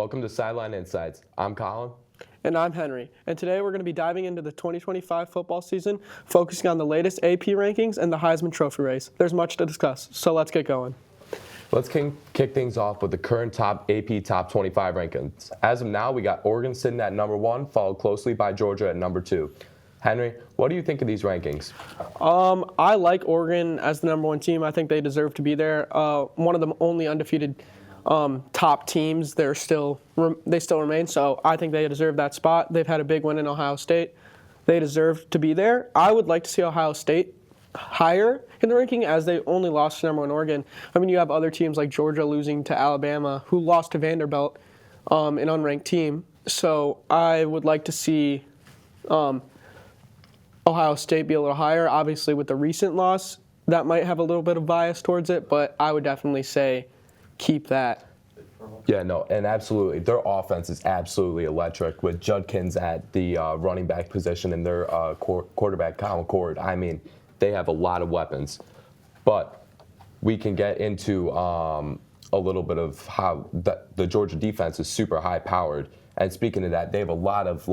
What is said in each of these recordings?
Welcome to Sideline Insights. I'm Colin. And I'm Henry. And today we're going to be diving into the 2025 football season, focusing on the latest AP rankings and the Heisman Trophy race. There's much to discuss, so let's get going. Let's kick things off with the current AP Top 25 rankings. As of now, we got Oregon sitting at number 1, followed closely by Georgia at number 2. Henry, what do you think of these rankings? I like Oregon as the number 1 team. I think they deserve to be there. One of the only undefeated top teams. They still remain, so I think they deserve that spot. They've had a big win in Ohio State. They deserve to be there. I would like to see Ohio State higher in the ranking, as they only lost to number 1 Oregon. I mean, you have other teams like Georgia losing to Alabama, who lost to Vanderbilt, an unranked team. So I would like to see Ohio State be a little higher. Obviously, with the recent loss, that might have a little bit of bias towards it, but I would definitely say keep that. Yeah, no, and absolutely. Their offense is absolutely electric with Judkins at the running back position and their quarterback, Colin. I mean, they have a lot of weapons. But we can get into a little bit of how the Georgia defense is super high-powered. And speaking of that, they have a lot of,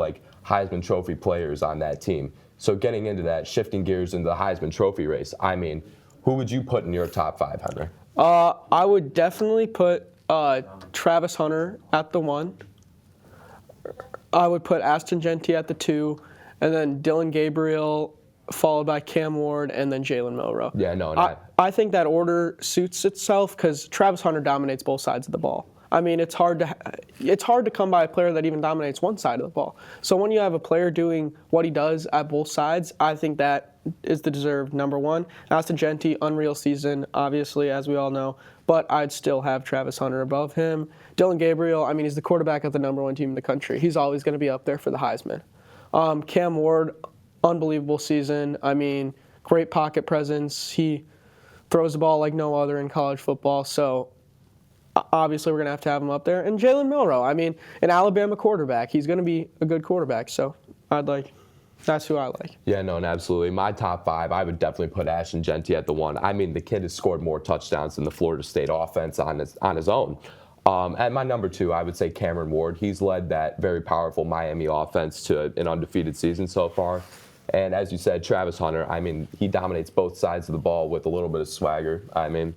Heisman Trophy players on that team. So getting into that, shifting gears into the Heisman Trophy race, I mean, who would you put in your top 5, Henry? I would definitely put Travis Hunter at the 1. I would put Ashton Jeanty at the 2, and then Dylan Gabriel, followed by Cam Ward, and then Jalen Milroe. Yeah, no, I think that order suits itself because Travis Hunter dominates both sides of the ball. I mean, it's hard to come by a player that even dominates one side of the ball. So when you have a player doing what he does at both sides, I think that is the deserved number 1. Ashton Jeanty, unreal season, obviously, as we all know, but I'd still have Travis Hunter above him. Dylan Gabriel, I mean, he's the quarterback of the number 1 team in the country. He's always going to be up there for the Heisman. Cam Ward, unbelievable season. I mean, great pocket presence. He throws the ball like no other in college football, so obviously we're going to have him up there. And Jalen Milroe, I mean, an Alabama quarterback. He's going to be a good quarterback, so that's who I like. Yeah, no, and absolutely. My top 5, I would definitely put Ashton Jeanty at the 1. I mean, the kid has scored more touchdowns than the Florida State offense on his own. At my number 2, I would say Cameron Ward. He's led that very powerful Miami offense to an undefeated season so far. And as you said, Travis Hunter, I mean, he dominates both sides of the ball with a little bit of swagger. I mean,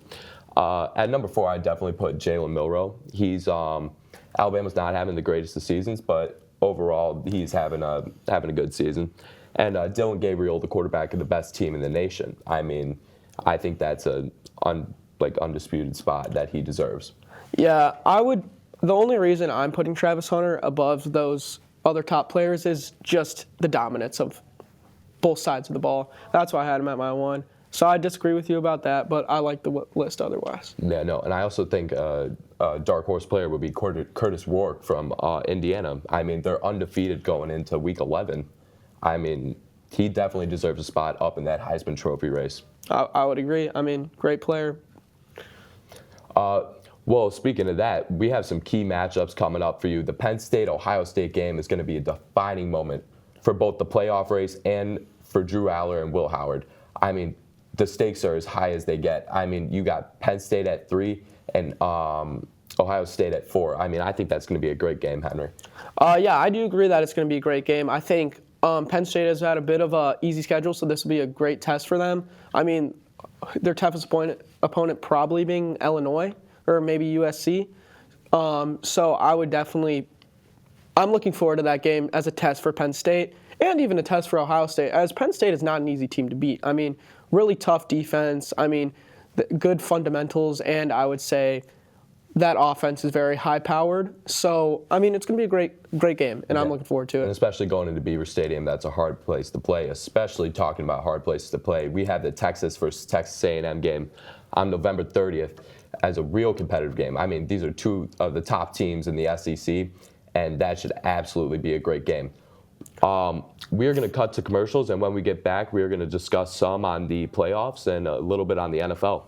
at number 4, I'd definitely put Jalen Milroe. He's Alabama's not having the greatest of seasons, but overall he's having a good season. And Dylan Gabriel, the quarterback of the best team in the nation. I mean, I think that's an undisputed spot that he deserves. Yeah, the only reason I'm putting Travis Hunter above those other top players is just the dominance of both sides of the ball. That's why I had him at my 1. So I disagree with you about that, but I like the list otherwise. Yeah, no, and I also think a dark horse player would be Curtis Rourke from Indiana. I mean, they're undefeated going into Week 11. I mean, he definitely deserves a spot up in that Heisman Trophy race. I would agree. I mean, great player. Well, speaking of that, we have some key matchups coming up for you. The Penn State-Ohio State game is going to be a defining moment for both the playoff race and for Drew Aller and Will Howard. I mean, the stakes are as high as they get. I mean, you got Penn State at 3 and Ohio State at 4. I mean, I think that's going to be a great game, Henry. Yeah, I do agree that it's going to be a great game. I think Penn State has had a bit of an easy schedule, so this will be a great test for them. I mean, their toughest opponent probably being Illinois or maybe USC. So I'm looking forward to that game as a test for Penn State and even a test for Ohio State, as Penn State is not an easy team to beat. I mean, really tough defense. I mean, good fundamentals, and I would say that offense is very high-powered. So, I mean, it's going to be a great game, and I'm looking forward to it. And especially going into Beaver Stadium, that's a hard place to play, especially talking about hard places to play. We have the Texas versus Texas A&M game on November 30th as a real competitive game. I mean, these are 2 of the top teams in the SEC, and that should absolutely be a great game. We are going to cut to commercials, and when we get back, we are going to discuss some on the playoffs and a little bit on the NFL.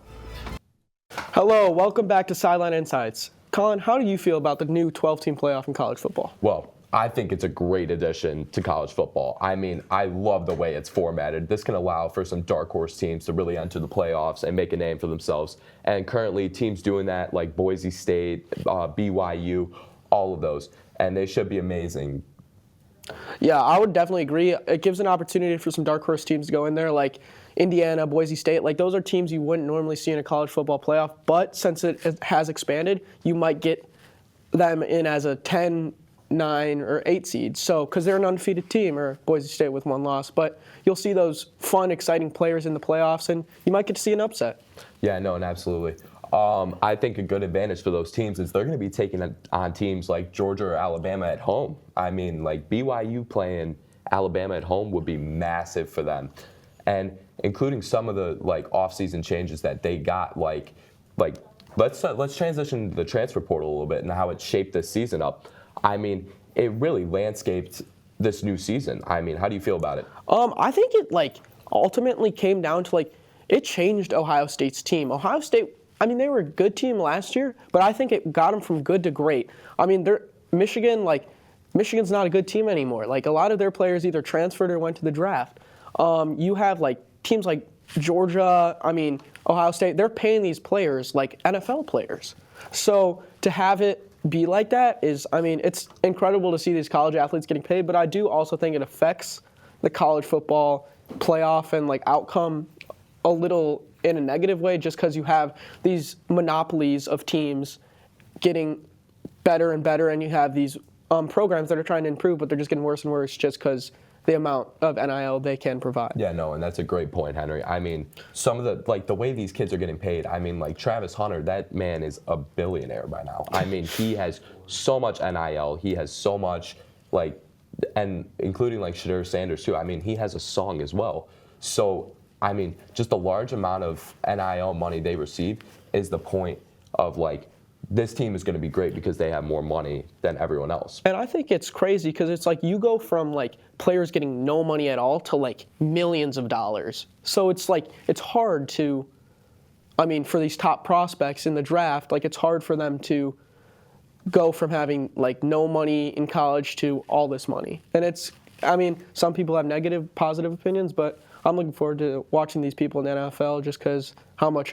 Hello, welcome back to Sideline Insights. Colin, how do you feel about the new 12-team playoff in college football? Well, I think it's a great addition to college football. I mean, I love the way it's formatted. This can allow for some dark horse teams to really enter the playoffs and make a name for themselves. And currently, teams doing that like Boise State, BYU, all of those, and they should be amazing. Yeah, I would definitely agree. It gives an opportunity for some dark horse teams to go in there, like Indiana, Boise State. Like, those are teams you wouldn't normally see in a college football playoff, but since it has expanded, you might get them in as a 10, 9, or 8 seed. So, because they're an undefeated team, or Boise State with 1 loss. But you'll see those fun, exciting players in the playoffs, and you might get to see an upset. Yeah, no, and absolutely. I think a good advantage for those teams is they're going to be taking on teams like Georgia or Alabama at home. I mean, like BYU playing Alabama at home would be massive for them, and including some of the like off-season changes that they got. Like let's transition to the transfer portal a little bit and how it shaped this season up. I mean, it really landscaped this new season. I mean, how do you feel about it? I think it like ultimately came down to like it changed Ohio State's team. Ohio State, I mean, they were a good team last year, but I think it got them from good to great. I mean, Michigan's not a good team anymore. Like, a lot of their players either transferred or went to the draft. You have like teams like Georgia, I mean, Ohio State, they're paying these players like NFL players. So to have it be like that is, I mean, it's incredible to see these college athletes getting paid, but I do also think it affects the college football playoff and like outcome a little in a negative way, just because you have these monopolies of teams getting better and better, and you have these programs that are trying to improve, but they're just getting worse and worse just because the amount of NIL they can provide. Yeah, no, and that's a great point, Henry. I mean, some of the way these kids are getting paid, I mean, like Travis Hunter, that man is a billionaire by now. I mean, he has so much NIL, he has so much, like, and including like Shadur Sanders too. I mean, he has a song as well. So, I mean, just the large amount of NIL money they receive is the point of like, this team is going to be great because they have more money than everyone else. And I think it's crazy because it's like you go from like players getting no money at all to like millions of dollars. So it's like, it's hard to, I mean, for these top prospects in the draft, like it's hard for them to go from having like no money in college to all this money. And it's, I mean, some people have negative, positive opinions, but I'm looking forward to watching these people in the NFL just because how much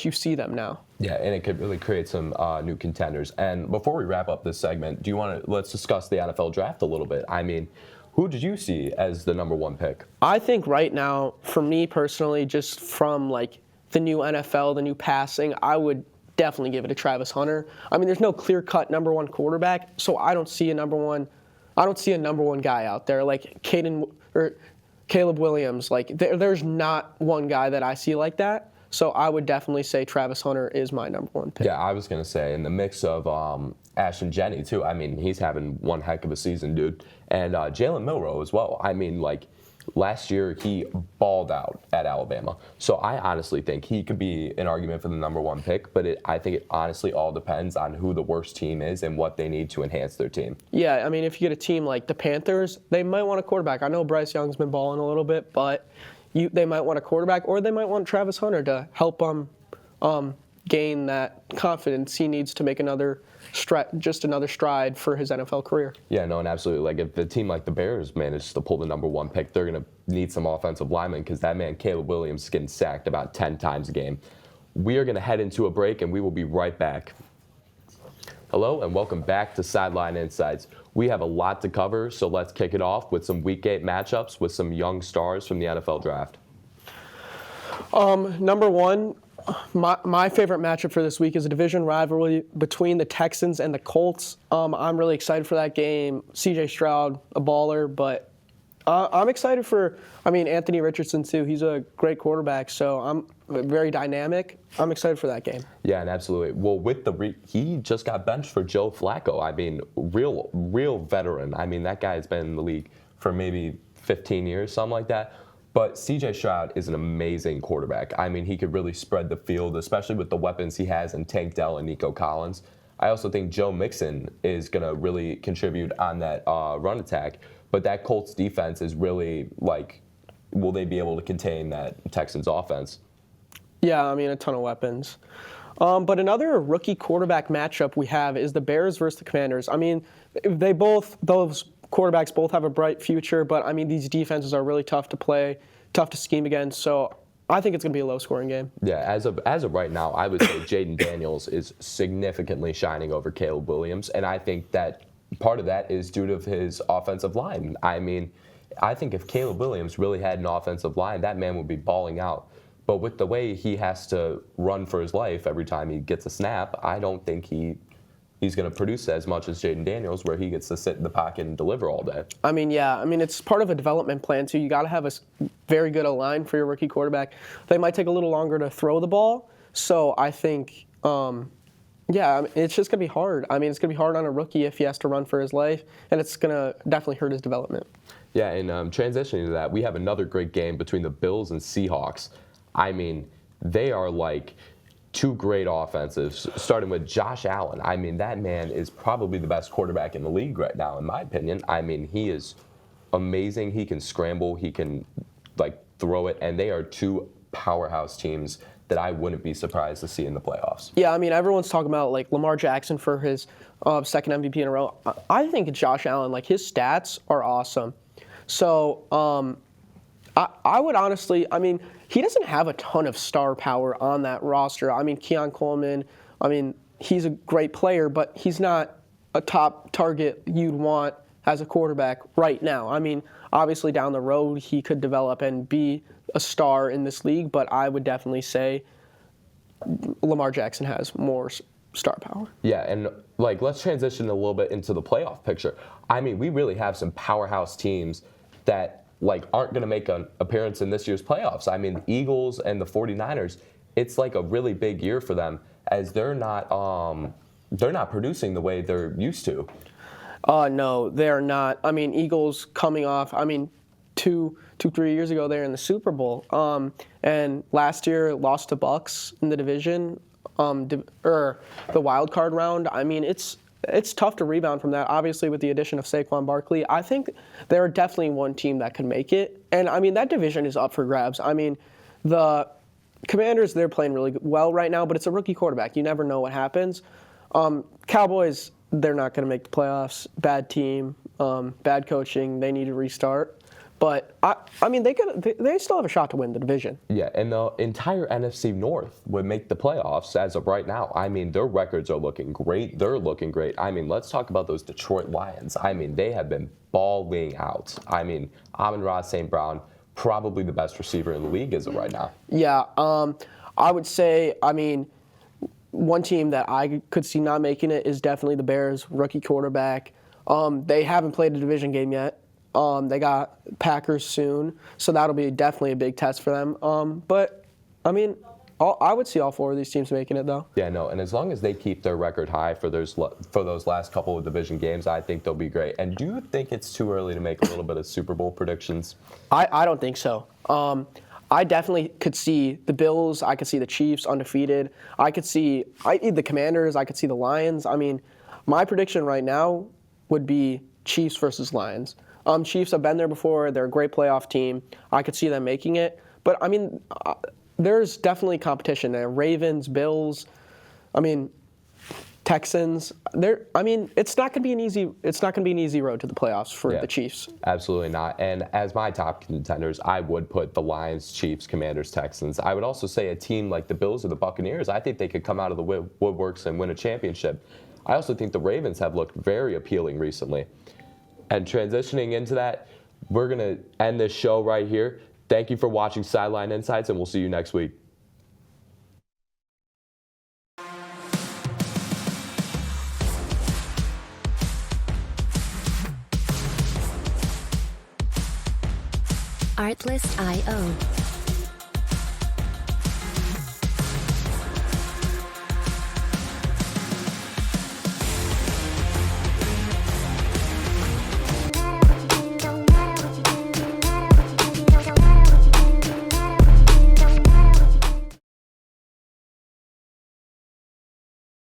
you see them now. Yeah, and it could really create some new contenders. And before we wrap up this segment, let's discuss the NFL draft a little bit. I mean, who did you see as the number 1 pick? I think right now, for me personally, just from like the new NFL, the new passing, I would definitely give it to Travis Hunter. I mean, there's no clear-cut number 1 quarterback, so I don't see a number one guy out there like Caleb Williams. Like there's not one guy that I see like that. So I would definitely say Travis Hunter is my number 1 pick. Yeah, I was going to say, in the mix of Ashton Jenney, too. I mean, he's having one heck of a season, dude. And Jalen Milroe as well. I mean, like, last year he balled out at Alabama. So I honestly think he could be an argument for the number 1 pick, but I think it honestly all depends on who the worst team is and what they need to enhance their team. Yeah, I mean, if you get a team like the Panthers, they might want a quarterback. I know Bryce Young's been balling a little bit, but they might want a quarterback, or they might want Travis Hunter to help them gain that confidence he needs to make another stride for his NFL career. Yeah, no, and absolutely. Like, if a team like the Bears manages to pull the number 1 pick, they're going to need some offensive linemen because that man, Caleb Williams, is getting sacked about 10 times a game. We are going to head into a break, and we will be right back. Hello, and welcome back to Sideline Insights. We have a lot to cover, so let's kick it off with some Week 8 matchups with some young stars from the NFL Draft. Number 1, my favorite matchup for this week is a division rivalry between the Texans and the Colts. I'm really excited for that game. C.J. Stroud, a baller, but I'm excited for, Anthony Richardson too. He's a great quarterback, so I'm very dynamic. I'm excited for that game. Yeah, and absolutely. Well, with he just got benched for Joe Flacco. I mean, real veteran. I mean, that guy's been in the league for maybe 15 years, something like that. But C.J. Stroud is an amazing quarterback. I mean, he could really spread the field, especially with the weapons he has in Tank Dell and Nico Collins. I also think Joe Mixon is going to really contribute on that run attack. But that Colts defense is really, like, will they be able to contain that Texans offense? Yeah, I mean, a ton of weapons. But another rookie quarterback matchup we have is the Bears versus the Commanders. I mean, those quarterbacks both have a bright future, but I mean, these defenses are really tough to play, tough to scheme against. So I think it's going to be a low-scoring game. Yeah, as of right now, I would say Jaden Daniels is significantly shining over Caleb Williams, and I think that part of that is due to his offensive line. I mean, I think if Caleb Williams really had an offensive line, that man would be balling out. But with the way he has to run for his life every time he gets a snap, I don't think he's going to produce as much as Jaden Daniels, where he gets to sit in the pocket and deliver all day. I mean, yeah. I mean, it's part of a development plan, too. You got to have a very good line for your rookie quarterback. They might take a little longer to throw the ball. So I think, yeah, I mean, it's just going to be hard. I mean, it's going to be hard on a rookie if he has to run for his life, and it's going to definitely hurt his development. Yeah, and transitioning to that, we have another great game between the Bills and Seahawks. I mean, they are like two great offensives, starting with Josh Allen. I mean, that man is probably the best quarterback in the league right now, in my opinion. I mean, he is amazing. He can scramble. He can, throw it. And they are two powerhouse teams that I wouldn't be surprised to see in the playoffs. Yeah, I mean, everyone's talking about, Lamar Jackson for his second MVP in a row. I think Josh Allen, his stats are awesome. So I would honestly, I mean, he doesn't have a ton of star power on that roster. I mean, Keon Coleman, I mean, he's a great player, but he's not a top target you'd want as a quarterback right now. I mean, obviously down the road he could develop and be a star in this league, but I would definitely say Lamar Jackson has more star power. Yeah, and let's transition a little bit into the playoff picture. I mean, we really have some powerhouse teams that aren't going to make an appearance in this year's playoffs. I mean, the Eagles and the 49ers, it's a really big year for them, as they're not producing the way they're used to. No, they're not. I mean, Eagles coming off, I mean, 3 years ago, they were in the Super Bowl. And last year, lost to Bucks in the division, or the wild card round. I mean, it's tough to rebound from that. Obviously, with the addition of Saquon Barkley, I think they're definitely one team that could make it. And, I mean, that division is up for grabs. I mean, the Commanders, they're playing really well right now, but it's a rookie quarterback. You never know what happens. Cowboys, they're not going to make the playoffs. Bad team, bad coaching. They need to restart. But, I mean, they still have a shot to win the division. Yeah, and the entire NFC North would make the playoffs as of right now. I mean, their records are looking great. They're looking great. I mean, let's talk about those Detroit Lions. I mean, they have been balling out. I mean, Amon-Ra St. Brown, probably the best receiver in the league as of right now. Yeah, I would say, I mean, one team that I could see not making it is definitely the Bears, rookie quarterback. They haven't played a division game yet. They got Packers soon, so that'll be definitely a big test for them. But, I mean, I would see all four of these teams making it, though. Yeah, no, and as long as they keep their record high for those last couple of division games, I think they'll be great. And do you think it's too early to make a little bit of Super Bowl predictions? I don't think so. I definitely could see the Bills. I could see the Chiefs undefeated. I could see the Commanders. I could see the Lions. I mean, my prediction right now would be Chiefs versus Lions. Chiefs have been there before. They're a great playoff team. I could see them making it. But, I mean, there's definitely competition there. Ravens, Bills, I mean, Texans. I mean, it's not going to be an easy road to the playoffs for the Chiefs. Absolutely not. And as my top contenders, I would put the Lions, Chiefs, Commanders, Texans. I would also say a team like the Bills or the Buccaneers, I think they could come out of the woodworks and win a championship. I also think the Ravens have looked very appealing recently. And transitioning into that, we're going to end this show right here. Thank you for watching Sideline Insights, and we'll see you next week. Artlist.io